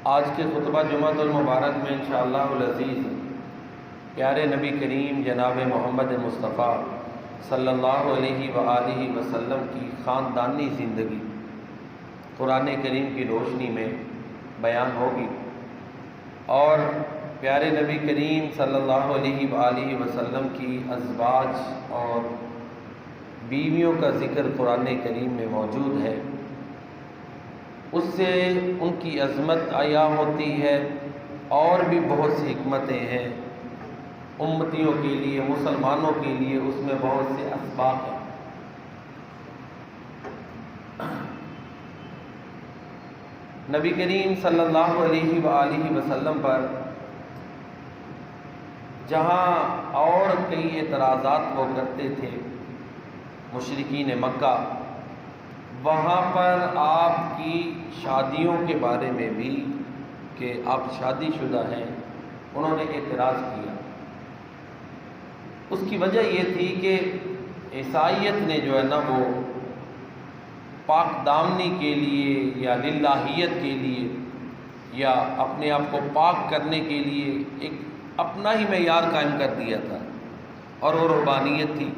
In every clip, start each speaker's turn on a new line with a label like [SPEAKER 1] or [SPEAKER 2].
[SPEAKER 1] آج کے خطبہ جمعۃ المبارک میں انشاءاللہ العزیز پیارے نبی کریم جناب محمد مصطفیٰ صلی اللہ علیہ وآلہ وسلم کی خاندانی زندگی قرآن کریم کی روشنی میں بیان ہوگی، اور پیارے نبی کریم صلی اللہ علیہ وآلہ وسلم کی ازواج اور بیویوں کا ذکر قرآن کریم میں موجود ہے۔ اس سے ان کی عظمت عیاں ہوتی ہے، اور بھی بہت سی حکمتیں ہیں امتیوں کے لیے، مسلمانوں کے لیے اس میں بہت سے اسباق ہیں۔ نبی کریم صلی اللہ علیہ وآلہ وسلم پر جہاں اور کئی اعتراضات وہ کرتے تھے مشرکین مکہ، وہاں پر آپ کی شادیوں کے بارے میں بھی کہ آپ شادی شدہ ہیں، انہوں نے اعتراض کیا۔ اس کی وجہ یہ تھی کہ عیسائیت نے جو ہے نا وہ پاک دامنی کے لیے یا للہیت کے لیے یا اپنے آپ کو پاک کرنے کے لیے ایک اپنا ہی معیار قائم کر دیا تھا، اور وہ رہبانیت تھی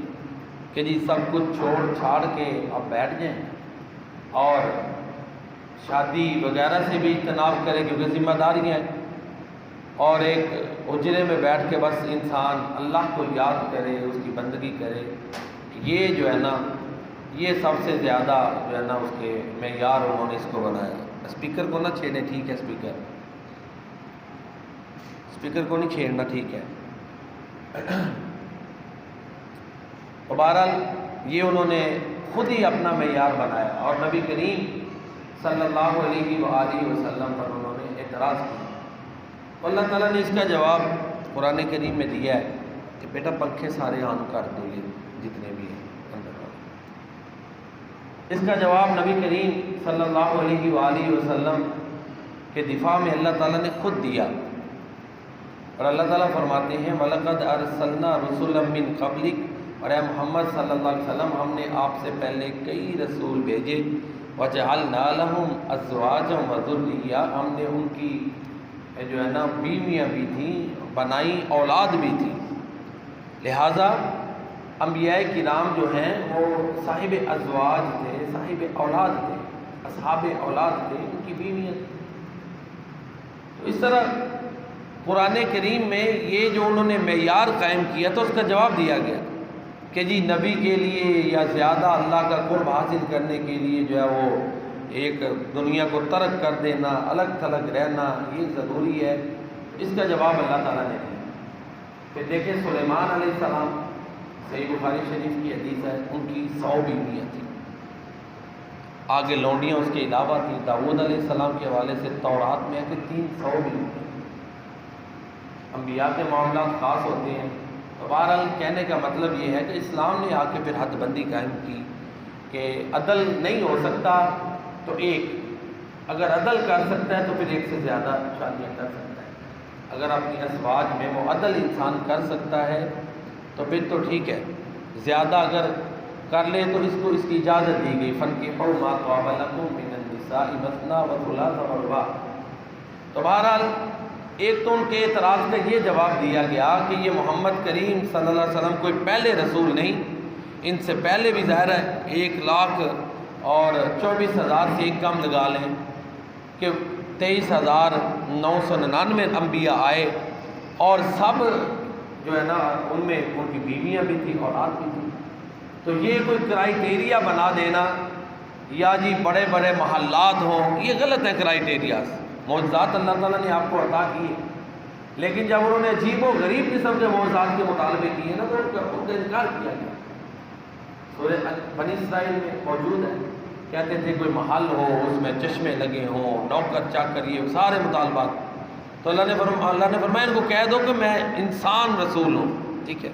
[SPEAKER 1] کہ جی سب کچھ چھوڑ چھاڑ کے آپ بیٹھ جائیں اور شادی وغیرہ سے بھی اجتناب کریں کیونکہ ذمہ داریاں ہیں، اور ایک اجرے میں بیٹھ کے بس انسان اللہ کو یاد کرے، اس کی بندگی کرے۔ یہ جو ہے نا یہ سب سے زیادہ جو ہے نا اس کے معیار انہوں نے اس کو بنایا۔ اسپیکر کو نہ چھیڑیں، ٹھیک ہے، اسپیکر کو نہیں چھیڑنا، ٹھیک ہے۔ تو بہرحال یہ انہوں نے خود ہی اپنا معیار بنایا، اور نبی کریم صلی اللہ علیہ وآلہ وسلم پر انہوں نے اعتراض کیا۔ تو اللہ تعالیٰ نے اس کا جواب قرآن کریم میں دیا ہے کہ بیٹا پنکھے سارے آن کر دو، یہ جتنے بھی ہیں اندر آن۔ اس کا جواب نبی کریم صلی اللہ علیہ وآلہ وسلم کے دفاع میں اللہ تعالیٰ نے خود دیا، اور اللہ تعالیٰ فرماتے ہیں وَلَقَدْ أَرْسَلْنَا رُسُلًا مِّن قَبْلِكَ، اور اے محمد صلی اللہ علیہ وسلم ہم نے آپ سے پہلے کئی رسول بھیجے، وَجَعَلْنَا لَهُمْ أَزْوَاجًا وَذُرِّيَّةً، ہم نے ان کی جو ہے نا بیویاں بھی تھیں، بنائی اولاد بھی تھی۔ لہٰذا انبیاء کرام جو ہیں وہ صاحب ازواج تھے، صاحب اولاد تھے، اصحاب اولاد تھے، ان کی بیویاں تھیں۔ تو اس طرح قرآن کریم میں یہ جو انہوں نے معیار قائم کیا تو اس کا جواب دیا گیا کہ جی نبی کے لیے یا زیادہ اللہ کا قرب حاصل کرنے کے لیے جو ہے وہ ایک دنیا کو ترک کر دینا، الگ تھلگ رہنا، یہ ضروری ہے۔ اس کا جواب اللہ تعالیٰ نے دیا۔ پھر دیکھیں سلیمان علیہ السلام، صحیح بخاری شریف کی حدیث ہے، ان کی 100 بیویاں تھیں، آگے لونڈیاں اس کے علاوہ تھیں۔ داؤد علیہ السلام کے حوالے سے تورات میں ہے کہ 300 بیویاں۔ انبیاء کے معاملات خاص ہوتے ہیں۔ تو بہرحال کہنے کا مطلب یہ ہے کہ اسلام نے آ کے پھر حد بندی قائم کی کہ عدل نہیں ہو سکتا تو ایک، اگر عدل کر سکتا ہے تو پھر ایک سے زیادہ شادیاں کر سکتا ہے۔ اگر اپنی ازواج میں وہ عدل انسان کر سکتا ہے تو پھر تو ٹھیک ہے، زیادہ اگر کر لے تو اس کو اس کی اجازت دی گئی، فَانكِحُوا مَا طَابَ لَكُم مِّنَ النِّسَاءِ مَثْنَىٰ وَثُلَاثَ وَرُبَاعَ۔ تو بہرحال ایک تو ان کے اعتراض کا یہ جواب دیا گیا کہ یہ محمد کریم صلی اللہ علیہ وسلم کوئی پہلے رسول نہیں، ان سے پہلے بھی ظاہر ہے 1,24,000 سے ایک کم لگا لیں کہ 23,999 انبیاء آئے، اور سب جو ہے نا ان میں ان کی بیویاں بھی تھیں، اولاد بھی تھی۔ تو یہ کوئی کرائیٹیریا بنا دینا یا جی بڑے بڑے محلات ہوں، یہ غلط ہے۔ کرائیٹیریاز معجزات اللہ تعالیٰ نے آپ کو عطا کیے، لیکن جب انہوں نے عجیب و غریب قسم کے معجزات کے مطالبے کیے نا تو ان کا انکار کیا گیا۔ سورہ بنی اسرائیل میں موجود ہے، کہتے تھے کوئی محل ہو اس میں چشمے لگے ہوں، نوکر چاکر، یہ سارے مطالبات۔ تو اللہ نے فرمایا ان کو کہہ دو کہ میں انسان رسول ہوں، ٹھیک ہے۔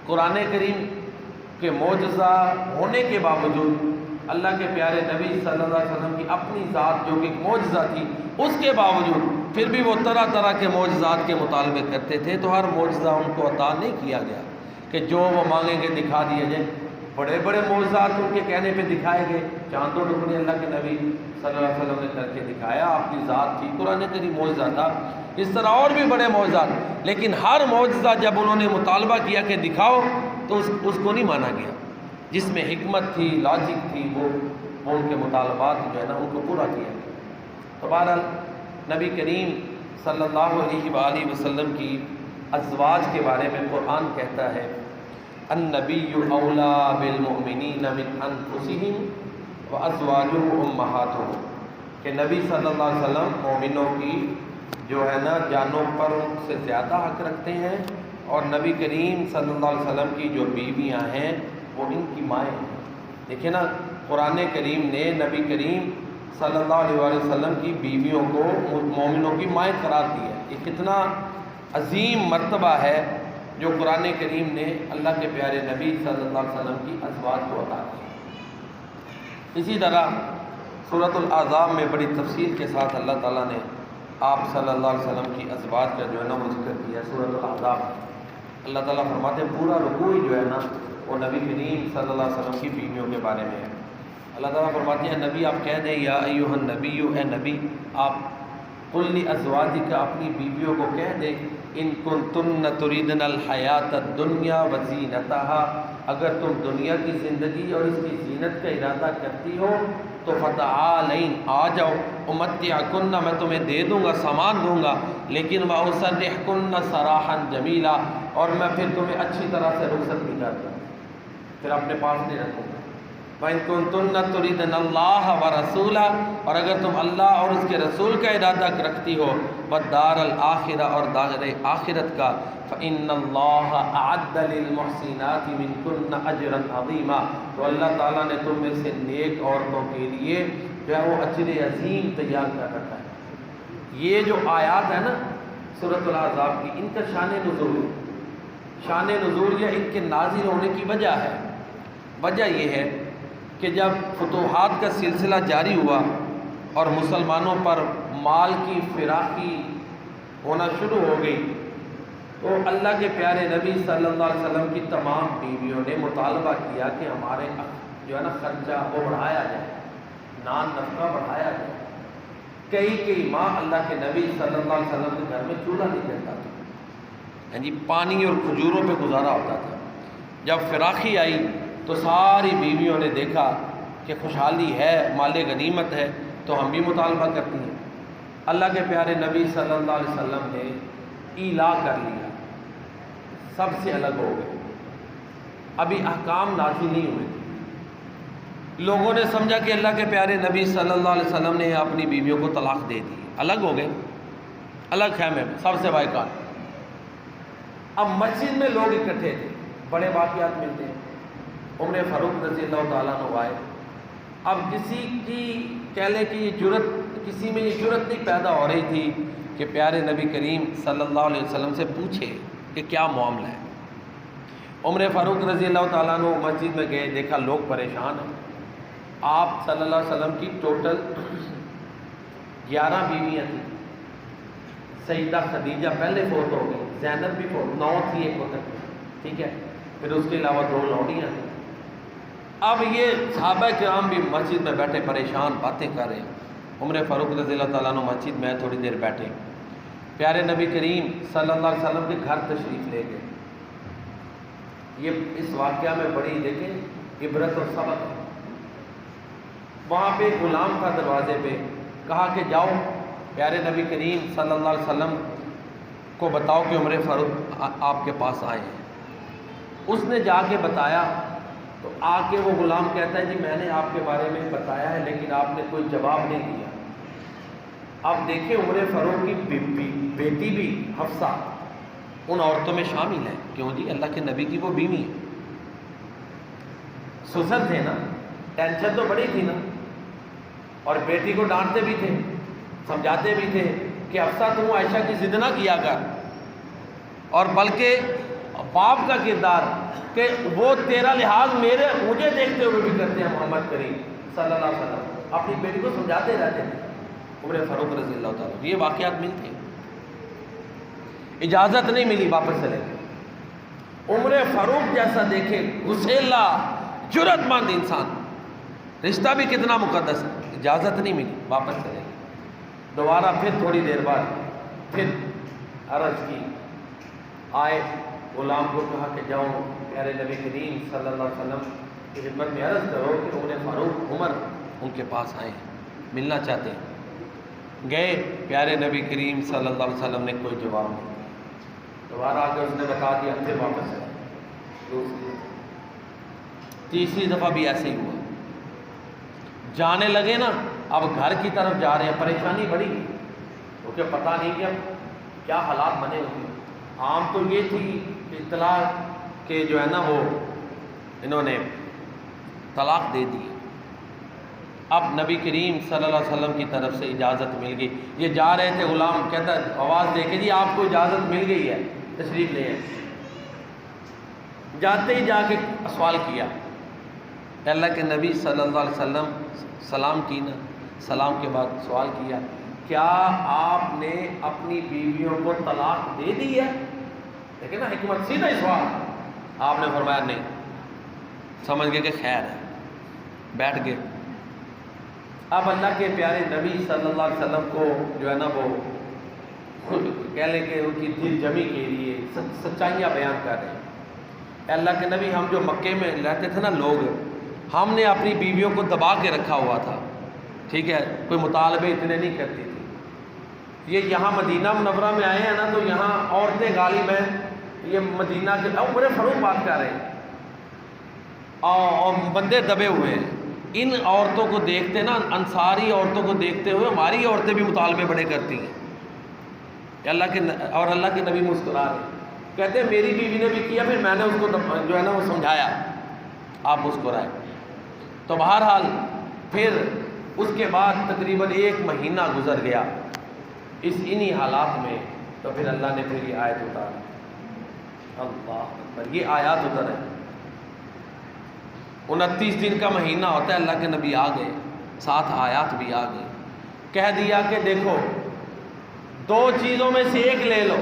[SPEAKER 1] قرآن کریم کے معجزہ ہونے کے باوجود اللہ کے پیارے نبی صلی اللہ علیہ وسلم کی اپنی ذات جو کہ معجزہ تھی، اس کے باوجود پھر بھی وہ طرح طرح کے معجزات کے مطالبے کرتے تھے۔ تو ہر معجزہ ان کو عطا نہیں کیا گیا کہ جو وہ مانگیں گے دکھا دیا جائے۔ بڑے بڑے معجزات ان کے کہنے پہ دکھائے گئے، چاند و ٹکڑے اللہ کے نبی صلی اللہ علیہ وسلم نے کر کے دکھایا، آپ کی ذات تھی، قرآن کریم معجزہ تھا، اس طرح اور بھی بڑے معجزات، لیکن ہر معجزہ جب انہوں نے مطالبہ کیا کہ دکھاؤ تو اس کو نہیں مانا گیا، جس میں حکمت تھی، لاجک تھی، وہ ان کے مطالبات جو ہے نا ان کو پورا کیا گیا۔ تو بہرحال نبی کریم صلی اللہ علیہ وآلہ وسلم کی ازواج کے بارے میں قرآن کہتا ہے النبی اولا بالمؤمنین من انفسہم وازواجہ امہاتہم، کہ نبی صلی اللہ علیہ وسلم مومنوں کی جو ہے نا جانوں پر ان سے زیادہ حق رکھتے ہیں، اور نبی کریم صلی اللہ علیہ وسلم کی جو بیویاں ہیں وہ ان کی مائیں ہیں۔ دیکھیں نا، قرآن کریم نے نبی کریم صلی اللہ علیہ وآلہ وسلم کی بیویوں کو مومنوں کی مائیں قرار دی ہے۔ یہ کتنا عظیم مرتبہ ہے جو قرآن کریم نے اللہ کے پیارے نبی صلی اللہ علیہ وسلم کی ازواج کو عطا کی۔ اسی طرح سورۃ الاحزاب میں بڑی تفصیل کے ساتھ اللہ تعالیٰ نے آپ صلی اللہ علیہ وسلم کی ازواج کا جو ہے نا وہ ذکر کیا۔ سورۃ الاحزاب اللہ تعالیٰ فرماتے ہیں پورا رکوع جو ہے نا وہ نبی کریم صلی اللہ علیہ وسلم کی بیویوں کے بارے میں ہے۔ اللہ تعالیٰ فرماتے ہیں نبی آپ کہہ دیں یا ایھا النبی، اے نبی آپ قل لازواجک اپنی بیویوں کو کہہ دیں ان کنتن تریدن الحیات الدنیا وزینتہا، اگر تم دنیا کی زندگی اور اس کی زینت کا ارادہ کرتی ہو تو فتعالین آ جاؤ، امتعکن میں تمہیں دے دوں گا، سامان دوں گا، لیکن واسرحکن سراحا جمیلا، اور میں پھر تمہیں اچھی طرح سے رخصت بھی کر دوں، پھر اپنے پاس نہیں رکھوں گا۔ وَإِن كُنتُنَّ تُرِيدْنَ اللَّهَ وَرَسُولَهُ، اور اگر تم اللہ اور اس کے رسول کا ارادہ رکھتی ہو، وَالدَّارَ الْآخِرَةَ اور دار آخرت کا، فَإِنَّ اللَّهَ أَعَدَّ لِلْمُحْسِنَاتِ مِنكُنَّ أَجْرًا عَظِيمًا، تو اللہ تعالیٰ نے تم میں سے نیک عورتوں کے لیے جو ہے وہ اجر عظیم تیار کر رکھا ہے۔ یہ جو آیات ہے نا سورۃ الاحزاب کی، ان کا شان نزول ہے، شان نزول یا ان کے نازل ہونے کی وجہ ہے۔ وجہ یہ ہے کہ جب فتوحات کا سلسلہ جاری ہوا اور مسلمانوں پر مال کی فراخی ہونا شروع ہو گئی، تو اللہ کے پیارے نبی صلی اللہ علیہ وسلم کی تمام بیویوں نے مطالبہ کیا کہ ہمارے جو ہے نا خرچہ وہ بڑھایا جائے، نان نفقہ بڑھایا جائے۔ کئی ماہ اللہ کے نبی صلی اللہ علیہ وسلم کے گھر میں چولہا نہیں جلتا تھا، جی پانی اور کھجوروں پہ گزارا ہوتا تھا۔ جب فراخی آئی تو ساری بیویوں نے دیکھا کہ خوشحالی ہے، مال غنیمت ہے، تو ہم بھی مطالبہ کرتی ہیں۔ اللہ کے پیارے نبی صلی اللہ علیہ وسلم نے ایلا کر لیا، سب سے الگ ہو گئے، ابھی احکام نازل نہیں ہوئے تھے۔ لوگوں نے سمجھا کہ اللہ کے پیارے نبی صلی اللہ علیہ وسلم نے اپنی بیویوں کو طلاق دے دی، الگ ہو گئے، الگ خیمے میں سب سے بائیکاٹ۔ اب مسجد میں لوگ اکٹھے تھے، بڑے واقعات ملتے ہیں۔ عمر فاروق رضی اللہ تعالیٰ عنہ آئے، اب کسی کی کہہ لیں کہ یہ جرت، کسی میں یہ جرت نہیں پیدا ہو رہی تھی کہ پیارے نبی کریم صلی اللہ علیہ وسلم سے پوچھے کہ کیا معاملہ ہے۔ عمر فاروق رضی اللہ تعالیٰ عنہ مسجد میں گئے، دیکھا لوگ پریشان ہیں۔ آپ صلی اللہ علیہ وسلم کی ٹوٹل 11 بیویاں تھیں۔ سیدہ خدیجہ پہلے فوت ہو گئی، زینب بھی فوت، 9 تھی ایک وقت میں، ٹھیک ہے، پھر اس کے علاوہ 2 لوڑیاں تھیں۔ اب یہ صحابہ کرام بھی مسجد میں بیٹھے پریشان، باتیں کر رہے ہیں۔ عمر فاروق رضی اللہ تعالیٰ عنہ مسجد میں تھوڑی دیر بیٹھے، پیارے نبی کریم صلی اللہ علیہ وسلم کے گھر تشریف لے گئے۔ یہ اس واقعہ میں بڑی دیکھیں عبرت اور سبق ہے۔ وہاں پہ غلام تھا دروازے پہ، کہا کہ جاؤ پیارے نبی کریم صلی اللہ علیہ وسلم کو بتاؤ کہ عمر فاروق آپ کے پاس آئے ہیں۔ اس نے جا کے بتایا تو آ کے وہ غلام کہتا ہے جی میں نے آپ کے بارے میں بتایا ہے لیکن آپ نے کوئی جواب نہیں دیا۔ اب دیکھیں عمر فاروق کی بیٹی بھی حفصہ ان عورتوں میں شامل ہے، کیوں جی اللہ کے نبی کی وہ بیوی ہے، سسر تھے نا، ٹینشن تو بڑی تھی نا، اور بیٹی کو ڈانٹتے بھی تھے، سمجھاتے بھی تھے کہ حفصہ تم عائشہ کی ضد نہ کیا کر، اور بلکہ باپ کا کردار کہ وہ تیرا لحاظ مجھے دیکھتے ہوئے بھی کرتے ہیں محمد کریم صلی اللہ علیہ وسلم، اپنی بیٹی کو سمجھاتے رہتے ہیں۔ عمر فاروق رضی اللہ تعالیٰ، یہ واقعات ملتے ہیں، اجازت نہیں ملی واپس چلے گئے۔ عمر فاروق جیسا دیکھے غسیلا جرأت مند انسان، رشتہ بھی کتنا مقدس ہے، اجازت نہیں ملی، واپس چلے گئے۔ دوبارہ پھر تھوڑی دیر بعد پھر عرض کی، آئے غلام کو کہا کہ جاؤ پیارے نبی کریم صلی اللہ علیہ وسلم کی خدمت میں عرض کرو کہ عمر فاروق عمر ان کے پاس آئے ہیں، ملنا چاہتے ہیں۔ گئے، پیارے نبی کریم صلی اللہ علیہ وسلم نے کوئی جواب نہیں دیا۔ دوبارہ آ کے اس نے بتا دیا، پھر واپس آئے۔ دوسری تیسری دفعہ بھی ایسے ہی ہوا۔ جانے لگے نا، اب گھر کی طرف جا رہے ہیں، پریشانی بڑی کیونکہ پتہ نہیں کہ اب کیا حالات بنے ہوئے۔ عام تو یہ تھی اطلاع کہ جو ہے نا وہ انہوں نے طلاق دے دی۔ اب نبی کریم صلی اللہ علیہ وسلم کی طرف سے اجازت مل گئی۔ یہ جا رہے تھے، غلام کہتا آواز دے کے جی آپ کو اجازت مل گئی ہے، تشریف لے آئیں۔ جاتے ہی جا کے سوال کیا، اللہ کے نبی صلی اللہ علیہ وسلم سلام کی نا، سلام کے بعد سوال کیا، کیا آپ نے اپنی بیویوں کو طلاق دے دی ہے؟ لیکن نا حکمت، سیدھا ہی سوال۔ آپ نے فرمایا نہیں۔ سمجھ گئے کہ خیر ہے، بیٹھ گئے۔ اب اللہ کے پیارے نبی صلی اللہ علیہ وسلم کو جو ہے نا وہ خود کہہ لیں کہ ان کی دل جمی کے لیے سچائیاں بیان کر رہے ہیں۔ اللہ کے نبی، ہم جو مکے میں رہتے تھے نا لوگ، ہم نے اپنی بیویوں کو دبا کے رکھا ہوا تھا، ٹھیک ہے، کوئی مطالبے اتنے نہیں کرتی تھی۔ یہ یہاں مدینہ منورہ میں آئے ہیں نا تو یہاں عورتیں غالب ہیں، یہ مدینہ کے عمر فاروق بات کر رہے ہیں، اور بندے دبے ہوئے ہیں۔ ان عورتوں کو دیکھتے نا، انصاری عورتوں کو دیکھتے ہوئے ہماری عورتیں بھی مطالبے بڑے کرتی ہیں۔ اللہ کے نبی مسکرا رہے، کہتے ہیں میری بیوی نے بھی کیا، پھر میں نے اس کو جو ہے نا وہ سمجھایا، آپ مسکرائے۔ تو بہرحال پھر اس کے بعد تقریباً 1 مہینہ گزر گیا انہی حالات میں، تو پھر اللہ نے پھر یہ آیت اتاری۔ اللہ اکبر، یہ آیات اترے۔ 29 دن کا مہینہ ہوتا ہے، اللہ کے نبی آ گئے، ساتھ آیات بھی آ گئی۔ کہہ دیا کہ دیکھو 2 چیزوں میں سے ایک لے لو،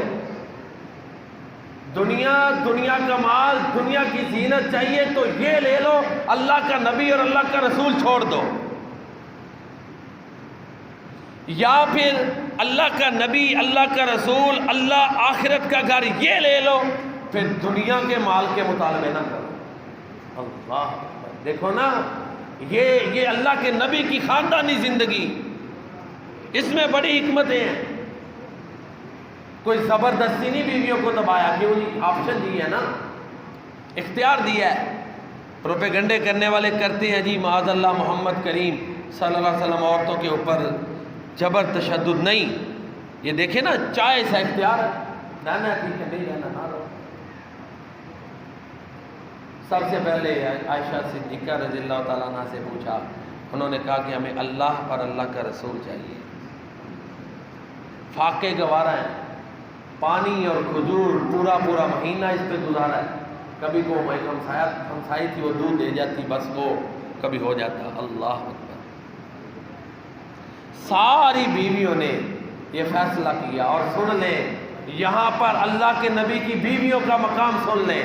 [SPEAKER 1] دنیا کا مال، دنیا کی زینت چاہیے تو یہ لے لو، اللہ کا نبی اور اللہ کا رسول چھوڑ دو، یا پھر اللہ کا نبی، اللہ کا رسول، اللہ آخرت کا گھر یہ لے لو، پھر دنیا کے مال کے مطالبے نہ کرو۔ اللہ اکبر، دیکھو نا، یہ اللہ کے نبی کی خاندانی زندگی، اس میں بڑی حکمتیں ہیں۔ کوئی زبردستی نہیں بیویوں کو دبایا، کیوں نہیں، آپشن دی ہے نا، اختیار دیا ہے۔ پروپیگنڈے کرنے والے کرتے ہیں جی معاذ اللہ محمد کریم صلی اللہ علیہ وسلم عورتوں کے اوپر جبر تشدد نہیں، یہ دیکھیں نا، چاہے ایسا اختیار ہے، رہنا ٹھیک ہے، نہیں رہنا نہ رہو۔ سب سے پہلے عائشہ صدیقہ رضی اللہ تعالیٰ عنہ سے پوچھا، انہوں نے کہا کہ ہمیں اللہ اور اللہ کا رسول چاہیے۔ فاقے گوارا ہیں، پانی اور کھجور پورا مہینہ اس پہ گزارا ہے، کبھی کو ہمسائی تھی وہ دودھ دے جاتی، بس وہ کبھی ہو جاتا۔ اللہ اکبر، ساری بیویوں نے یہ فیصلہ کیا۔ اور سن لیں، یہاں پر اللہ کے نبی کی بیویوں کا مقام سن لیں،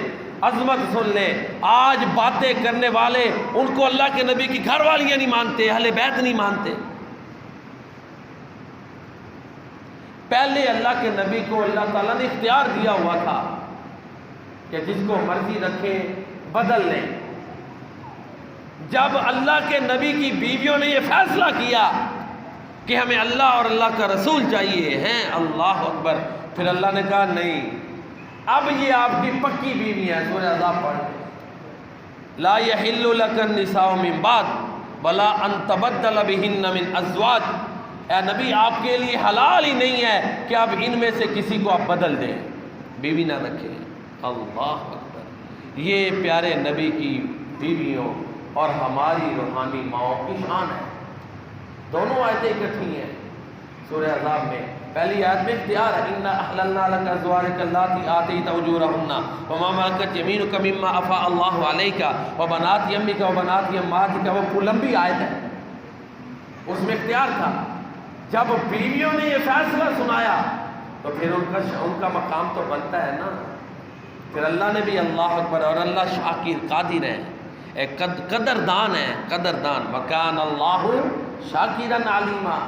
[SPEAKER 1] عظمت سن لیں۔ آج باتیں کرنے والے ان کو اللہ کے نبی کی گھر والیاں نہیں مانتے، اہل بیت نہیں مانتے۔ پہلے اللہ کے نبی کو اللہ تعالیٰ نے اختیار دیا ہوا تھا کہ جس کو مرضی رکھے بدل لیں۔ جب اللہ کے نبی کی بیویوں نے یہ فیصلہ کیا کہ ہمیں اللہ اور اللہ کا رسول چاہیے ہیں، اللہ اکبر، پھر اللہ نے کہا نہیں، اب یہ آپ کی پکی بیوی ہے۔ سورہ احزاب پڑھ لیں، لا یحل لک النساء من بعد ولا ان تبدل بہن من ازواج، اے نبی آپ کے لیے حلال ہی نہیں ہے کہ آپ ان میں سے کسی کو آپ بدل دیں، بیوی نہ رکھیں۔ اللہ اکبر، یہ پیارے نبی کی بیویوں اور ہماری روحانی ماؤں کی شان ہے۔ دونوں آیتیں اکٹھی ہیں سورہ احزاب میں۔ پہلی آیت میں اختیار ہے، اِنَّا أَحْلَلْنَا لَكَ أَزْوَاجَكَ اللَّاتِي آتَيْتَ أُجُورَهُنَّ وَمَا مَلَكَتْ يَمِينُكَ مِمَّا أَفَاءَ اللَّهُ عَلَيْكَ وَبَنَاتِ عَمِّكَ وَبَنَاتِ عَمَّاتِكَ، وہ لمبی آیت ہے، اس میں اختیار تھا۔ جب بیویوں نے یہ فیصلہ سنایا تو پھر ان کا مقام تو بنتا ہے نا۔ پھر اللہ نے بھی، اللہ اکبر، اور اللہ شاکر قادر ہے، قدردان ہے، قدردان. وَكَانَ اللَّهُ شَاكِرًا عَلِيمًا.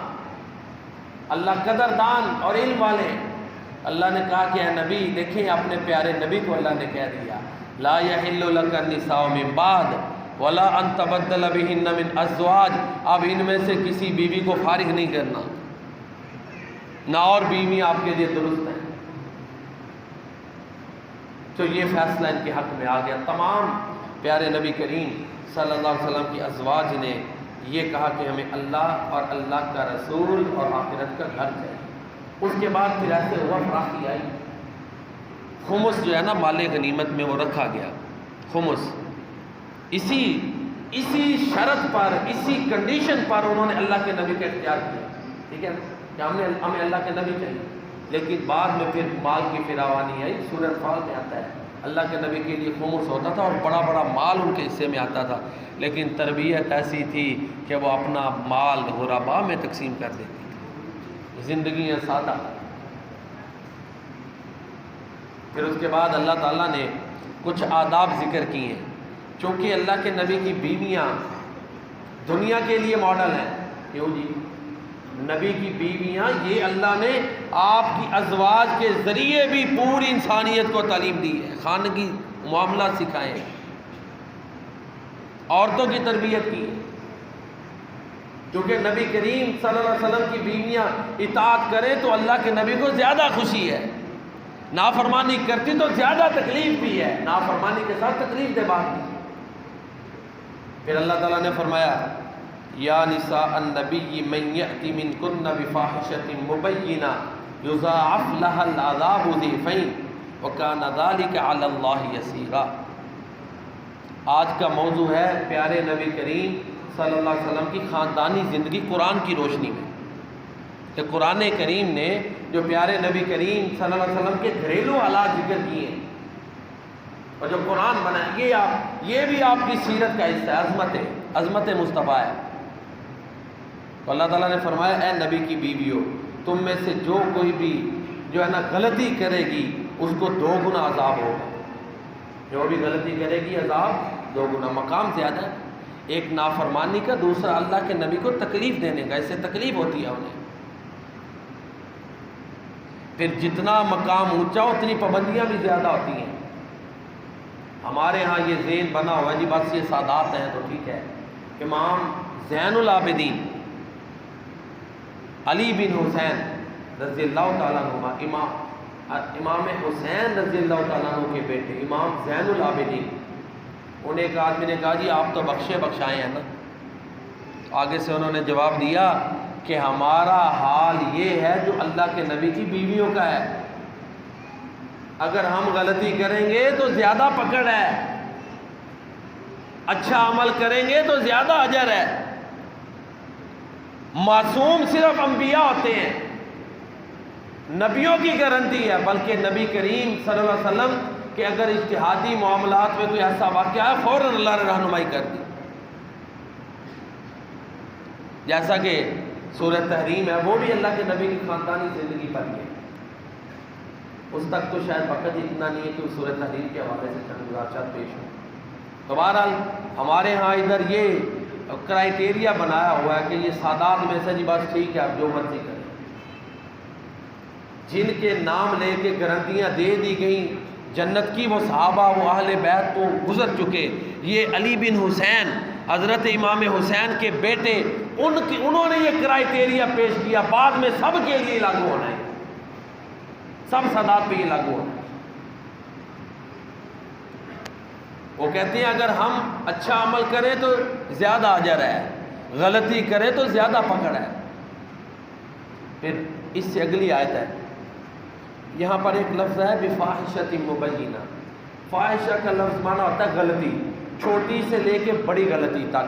[SPEAKER 1] اللہ قدردان اور علم والے. اللہ نے کہا کہ اے نبی دیکھیں اپنے پیارے نبی کو اللہ نے کہہ دیا لا يَحِلُّ لَكَ النِّسَاءُ مِن بَعْدُ وَلَا أَن تَبَدَّلَ بِهِنَّ مِنْ أَزْوَاجٍ. اب ان میں سے کسی بیوی کو فارغ نہیں کرنا، نہ اور بیوی آپ کے لیے درست ہیں. تو یہ فیصلہ ان کے حق میں آ گیا. تمام پیارے نبی کریم صلی اللہ علیہ وسلم کی ازواج نے یہ کہا کہ ہمیں اللہ اور اللہ کا رسول اور آخرت کا گھر چاہیے. اس کے بعد پھر ایسے ہوا فراخی آئی. خمس جو ہے نا مال غنیمت میں وہ رکھا گیا. خمس اسی شرط پر، اسی کنڈیشن پر انہوں نے اللہ کے نبی کا اختیار کیا. ٹھیک ہے کہ ہمیں اللہ کے نبی چاہیے. لیکن بعد میں پھر مال کی فراوانی آئی. سورہ انفال میں آتا ہے اللہ کے نبی کے لیے خمس ہوتا تھا اور بڑا بڑا مال ان کے حصے میں آتا تھا، لیکن تربیت ایسی تھی کہ وہ اپنا مال غربا میں تقسیم کر دیتی تھی. زندگیاں سادہ. پھر اس کے بعد اللہ تعالیٰ نے کچھ آداب ذکر کیے ہیں. چونکہ اللہ کے نبی کی بیویاں دنیا کے لیے ماڈل ہیں. کیوں جی؟ نبی کی بیویاں یہ اللہ نے آپ کی ازواج کے ذریعے بھی پوری انسانیت کو تعلیم دی ہے. خانگی معاملات سکھائے، عورتوں کی تربیت کی. کیونکہ نبی کریم صلی اللہ علیہ وسلم کی بیویاں اطاعت کریں تو اللہ کے نبی کو زیادہ خوشی ہے، نافرمانی کرتی تو زیادہ تکلیف بھی ہے، نافرمانی کے ساتھ تکلیف دہ بات بھی. پھر اللہ تعالیٰ نے فرمایا یا نساء النبی من یأتی منکن بفاحشۃ مبینہ یضاعف لها العذاب ضعفین وکان ذلک علی اللہ یسیرا. آج کا موضوع ہے پیارے نبی کریم صلی اللہ علیہ وسلم کی خاندانی زندگی قرآن کی روشنی میں. کہ قرآن کریم نے جو پیارے نبی کریم صلی اللہ علیہ وسلم کے گھریلو حالات ذکر کیے ہیں اور جو قرآن بنا یہ بھی آپ کی سیرت کا حصہ ہے. عظمت مصطفیٰ ہے. تو اللہ تعالیٰ نے فرمایا اے نبی کی بیویوں تم میں سے جو کوئی بھی جو ہے نا غلطی کرے گی اس کو 2 گنا عذاب ہوگا. جو بھی غلطی کرے گی عذاب 2 گنا. مقام زیادہ ہے، ایک نافرمانی کا، دوسرا اللہ کے نبی کو تکلیف دینے کا. اس سے تکلیف ہوتی ہے انہیں. پھر جتنا مقام اونچا اتنی پابندیاں بھی زیادہ ہوتی ہیں. ہمارے ہاں یہ ذہن بنا ہوا ہے جی بس یہ سادات ہیں تو ٹھیک ہے. امام زین العابدین علی بن حسین رضی اللہ تعالیٰ عنہ، امام حسین رضی اللہ تعالیٰ عنہ کے بیٹے امام زین العابدین، انہیں ایک آدمی نے کہا جی آپ تو بخشائے ہیں نا. آگے سے انہوں نے جواب دیا کہ ہمارا حال یہ ہے جو اللہ کے نبی کی بیویوں کا ہے. اگر ہم غلطی کریں گے تو زیادہ پکڑ ہے، اچھا عمل کریں گے تو زیادہ اجر ہے. معصوم صرف انبیاء ہوتے ہیں، نبیوں کی گارنٹی ہے. بلکہ نبی کریم صلی اللہ علیہ وسلم کہ اگر اجتہادی معاملات میں کوئی ایسا واقعہ ہے فوراً اللہ نے رہنمائی کر دی. جیسا کہ سورہ تحریم ہے وہ بھی اللہ کے نبی کی خاندانی زندگی پر ہے. اس تک تو شاید وقت اتنا نہیں ہے کہ اس سورہ تحریم کے حوالے سے چند گزارشات پیش ہوں. تو بہرحال ہمارے ہاں ادھر یہ کرائیٹیریا بنایا ہوا ہے کہ یہ سادات میں سے جی بس ٹھیک ہے آپ جو مرضی کریں. جن کے نام لے کے گارنٹیاں دے دی گئیں جنت کی وہ صحابہ وہ اہل بیت تو گزر چکے. یہ علی بن حسین حضرت امام حسین کے بیٹے انہوں نے یہ کرائیٹیریا پیش کیا. بعد میں سب کے لیے لاگو ہونا ہے، سب سادات پہ یہ لاگو ہونا ہے. وہ کہتے ہیں اگر ہم اچھا عمل کریں تو زیادہ اجر ہے، غلطی کریں تو زیادہ پکڑ ہے. پھر اس سے اگلی آیت ہے، یہاں پر ایک لفظ ہے بفاحشۃ مبینہ. فاحشہ کا لفظ معنی ہوتا ہے غلطی، چھوٹی سے لے کے بڑی غلطی تک.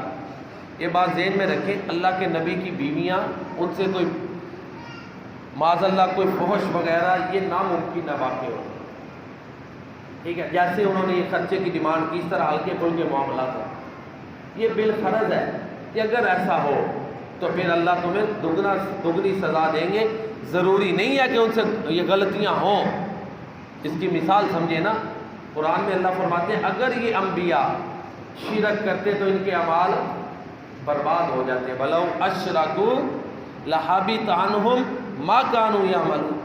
[SPEAKER 1] یہ بات ذہن میں رکھیں، اللہ کے نبی کی بیویاں ان سے کوئی معاذ اللہ کوئی فحش وغیرہ یہ ناممکن نہ واقع ہو. ٹھیک ہے، جیسے انہوں نے یہ خرچے کی ڈیمانڈ کی اس طرح ہلکے پھلکے معاملات ہوں. یہ بالفرض ہے کہ اگر ایسا ہو تو پھر اللہ تمہیں دگنی سزا دیں گے. ضروری نہیں ہے کہ ان سے یہ غلطیاں ہوں. اس کی مثال سمجھے نا، قرآن میں اللہ فرماتے ہیں اگر یہ انبیاء شرک کرتے تو ان کے اعمال برباد ہو جاتے. بلو اشرکوا لحبط عنہم ما کانوا یعملون.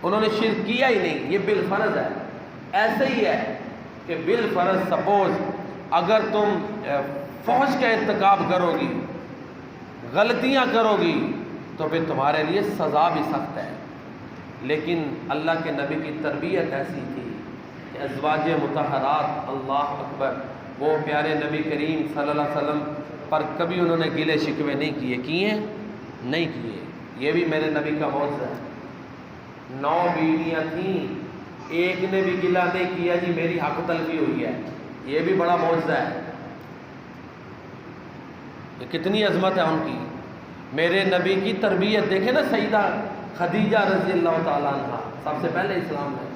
[SPEAKER 1] انہوں نے شرک کیا ہی نہیں، یہ بالفرض ہے. ایسے ہی ہے کہ بالفرض سپوز اگر تم فحش کا ارتکاب کرو گی، غلطیاں کرو گی، تو پھر تمہارے لیے سزا بھی سخت ہے. لیکن اللہ کے نبی کی تربیت ایسی تھی کہ ازواج مطہرات، اللہ اکبر، وہ پیارے نبی کریم صلی اللہ علیہ وسلم پر کبھی انہوں نے گلے شکوے نہیں کیے. کیے نہیں کیے. یہ بھی میرے نبی کا معجزہ ہے. 9 بیویاں تھیں، ایک نے بھی گلہ نہیں کیا جی میری حق تلفی ہوئی ہے. یہ بھی بڑا معجزہ ہے. یہ کتنی عظمت ہے ان کی. میرے نبی کی تربیت دیکھیں نا. سیدہ خدیجہ رضی اللہ تعالیٰ عنہ سب سے پہلے اسلام میں.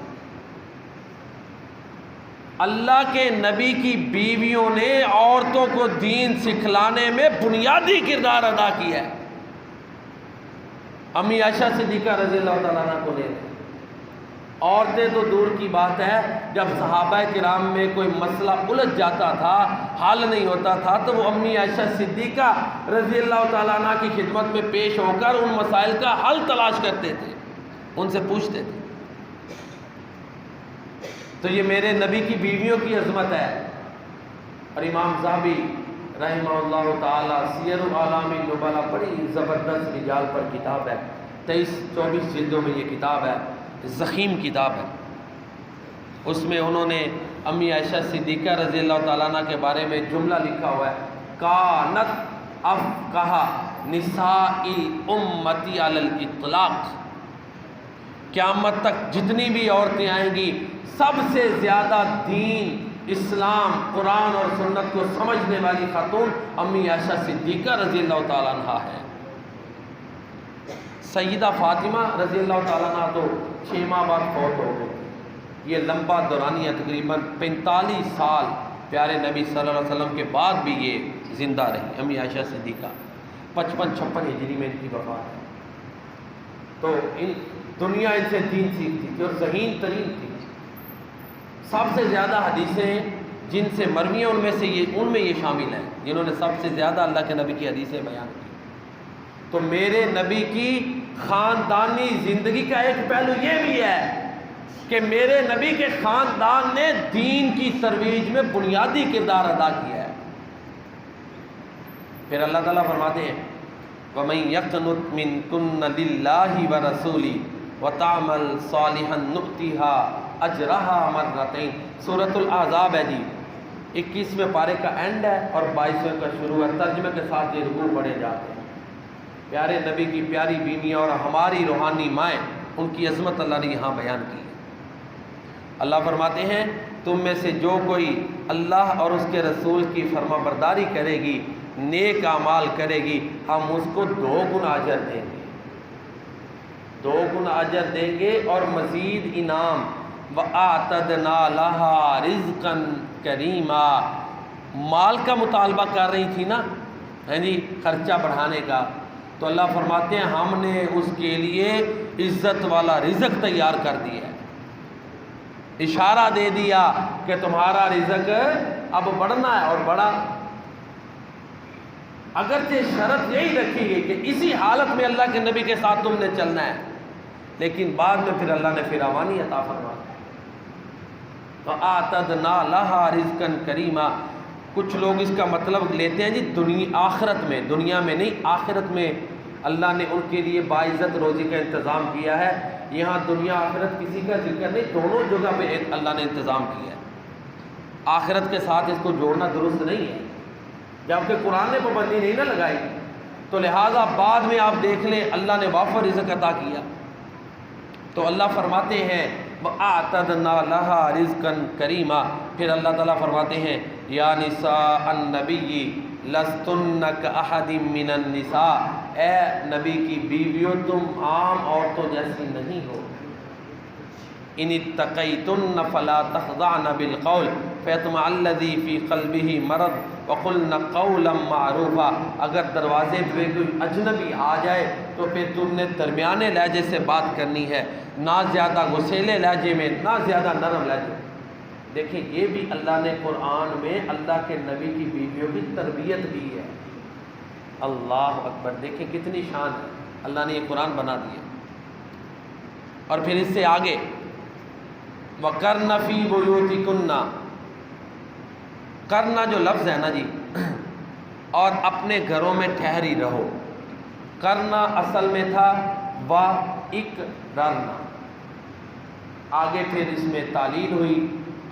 [SPEAKER 1] اللہ کے نبی کی بیویوں نے عورتوں کو دین سکھلانے میں بنیادی کردار ادا کیا ہے. امی عائشہ صدیقہ رضی اللہ تعالیٰ عنہ کو لے لیں. عورتیں تو دور کی بات ہے، جب صحابہ کرام میں کوئی مسئلہ الجھ جاتا تھا، حل نہیں ہوتا تھا، تو وہ امی عائشہ صدیقہ رضی اللہ تعالیٰ عنہ کی خدمت میں پیش ہو کر ان مسائل کا حل تلاش کرتے تھے، ان سے پوچھتے تھے. تو یہ میرے نبی کی بیویوں کی عظمت ہے. اور امام ذہبی رحمہ اللہ تعالی سیر اعلام النبلاء بڑی زبردست رجال پر کتاب ہے، 23-24 جلدوں میں یہ کتاب ہے، ضخیم کتاب ہے. اس میں انہوں نے امی عائشہ صدیقہ رضی اللہ تعالیٰ عنہ کے بارے میں جملہ لکھا ہوا ہے، کانت افقہ نساء الامتی علی الاطلاق. قیامت تک جتنی بھی عورتیں آئیں گی، سب سے زیادہ دین، اسلام، قرآن اور سنت کو سمجھنے والی خاتون امی عائشہ صدیقہ رضی اللہ تعالیٰ عنہ ہے. سیدہ فاطمہ رضی اللہ تعالیٰ عنہ تو 6 ماہ بعد فوت ہو گئی. یہ لمبا دورانیہ تقریباً 45 سال پیارے نبی صلی اللہ علیہ وسلم کے بعد بھی یہ زندہ رہی. امی عائشہ صدیقہ 55-56 ہجری میں ان کی وفات ہے. تو دنیا ان سے دین سیکھتی تھی اور ذہین ترین تھی. سب سے زیادہ حدیثیں جن سے مروی ہیں ان میں یہ شامل ہیں، جنہوں نے سب سے زیادہ اللہ کے نبی کی حدیثیں بیان کی. تو میرے نبی کی خاندانی زندگی کا ایک پہلو یہ بھی ہے کہ میرے نبی کے خاندان نے دین کی ترویج میں بنیادی کردار ادا کیا ہے. پھر اللہ تعالیٰ فرماتے ہیں وَمَن يَقْنُتْ مِنْكُنَّ لِلَّهِ وَرَسُولِهِ وَتَعْمَلْ صَالِحًا نُؤْتِهَا اجرہا مرتین. سورۃ الاحزاب ہے جی، 21ویں پارے کا اینڈ ہے اور 22ویں کا شروع ہے. ترجمے کے ساتھ یہ رکوع پڑھے جاتے ہیں. پیارے نبی کی پیاری بیویاں اور ہماری روحانی مائیں، ان کی عظمت اللہ نے یہاں بیان کی ہے. اللہ فرماتے ہیں تم میں سے جو کوئی اللہ اور اس کے رسول کی فرما برداری کرے گی، نیک اعمال کرے گی، ہم اس کو 2 گنا اجر دیں گے. 2 گنا اجر دیں گے اور مزید انعام. وَآتَدْنَا لَهَا رِزْقًا كَرِيمًا. مال کا مطالبہ کر رہی تھی نا، جی خرچہ بڑھانے کا، تو اللہ فرماتے ہیں ہم نے اس کے لیے عزت والا رزق تیار کر دیا ہے. اشارہ دے دیا کہ تمہارا رزق اب بڑھنا ہے اور بڑھا. اگرچہ شرط یہی رکھی گئی کہ اسی حالت میں اللہ کے نبی کے ساتھ تم نے چلنا ہے، لیکن بعد میں پھر اللہ نے فراوانی عطا فرمائی. وَآتَدْنَا لَهَا رِزْقًا كَرِيمًا. کچھ لوگ اس کا مطلب لیتے ہیں جی آخرت میں، دنیا میں نہیں، آخرت میں اللہ نے ان کے لیے باعزت روزی کا انتظام کیا ہے. یہاں دنیا آخرت کسی کا ذکر نہیں، دونوں جگہ پہ اللہ نے انتظام کیا ہے. آخرت کے ساتھ اس کو جوڑنا درست نہیں ہے، جبکہ قرآن نے پابندی نہیں نہ لگائی. تو لہٰذا بعد میں آپ دیکھ لیں اللہ نے وافر رزق عطا کیا. تو اللہ فرماتے ہیں وَآتَدْنَا لَهَا رِزْقًا كَرِيمًا. پھر اللہ تعالیٰ فرماتے ہیں یا نساء النبی لستن کأحد من النساء. اے نبی کی بیویوں تم عام عورتوں جیسی نہیں ہو. ان اتقیتن فلا تخضعن بالقول فیطمع الذی فی قلبہ مرض وقلن قولا معروفا. اگر دروازے پہ کوئی اجنبی آ جائے تو پھر تم نے درمیانے لہجے سے بات کرنی ہے، نہ زیادہ غسیلے لہجے میں، نہ زیادہ نرم لہجے. دیکھیں یہ بھی اللہ نے قرآن میں اللہ کے نبی کی بیویوں کی تربیت دی ہے. اللہ اکبر، دیکھیں کتنی شان ہے، اللہ نے یہ قرآن بنا دیا. اور پھر اس سے آگے وَقَرْنَ فِي بُيُوتِكُنَّ، کرنا جو لفظ ہے نا جی، اور اپنے گھروں میں ٹھہری رہو. کرنا اصل میں تھا وَإِقْرَرْنَ، آگے پھر اس میں تعلیل ہوئی.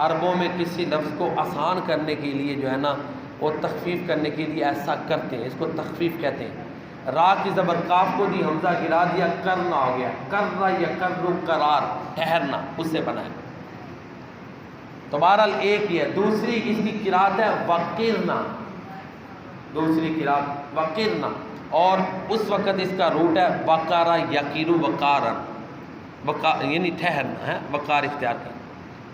[SPEAKER 1] عربوں میں کسی لفظ کو آسان کرنے کے لیے جو ہے نا وہ تخفیف کرنے کے لیے ایسا کرتے ہیں، اس کو تخفیف کہتے ہیں. را کی زبر کاف کو دی، حمزہ گرا دیا، کرنا ہو گیا. کرنا یا کرو قرار، ٹھہرنا، اس سے بنا ہے. تو بہرحال ایک ہی ہے. دوسری اس کی قرات ہے وقرنا، دوسری قرات وقرنا، اور اس وقت اس کا روٹ ہے وقارا یقیرو وقارن، یعنی ٹھہرنا ہے، وقار اختیار کرنا.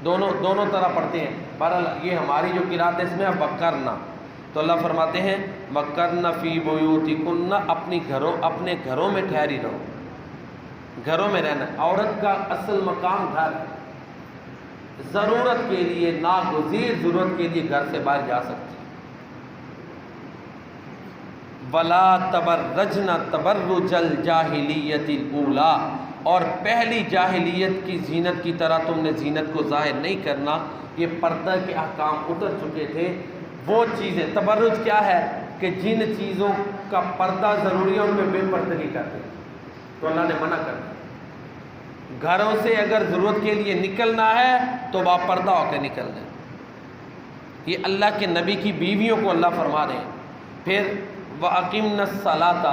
[SPEAKER 1] دونوں طرح پڑھتے ہیں. بہرحال یہ ہماری جو قرات ہے اس میں ہے وقرنا. تو اللہ فرماتے ہیں وَقَرْنَ فِي بُيُوتِكُنَّ، اپنے گھروں میں ٹھہری رہو. گھروں میں رہنا، عورت کا اصل مقام گھر ہے. ضرورت کے لیے، ناگزیر ضرورت کے لیے گھر سے باہر جا سکتی. وَلَا تَبَرَّجْنَ تَبَرُّجَ الْجَاهِلِيَّةِ الْأُولَىٰ، اور پہلی جاہلیت کی زینت کی طرح تم نے زینت کو ظاہر نہیں کرنا. یہ پردہ کے احکام اتر چکے تھے. وہ چیزیں، تبرج کیا ہے کہ جن چیزوں کا پردہ ضروری ہے ان میں بے پردگی کرتے ہیں، تو اللہ نے منع کر دیا. گھروں سے اگر ضرورت کے لیے نکلنا ہے تو با پردہ ہو کے نکلنا ہے. یہ اللہ کے نبی کی بیویوں کو اللہ فرما رہے ہیں. پھر وَأَقِمْنَ الصَّلَاةَ،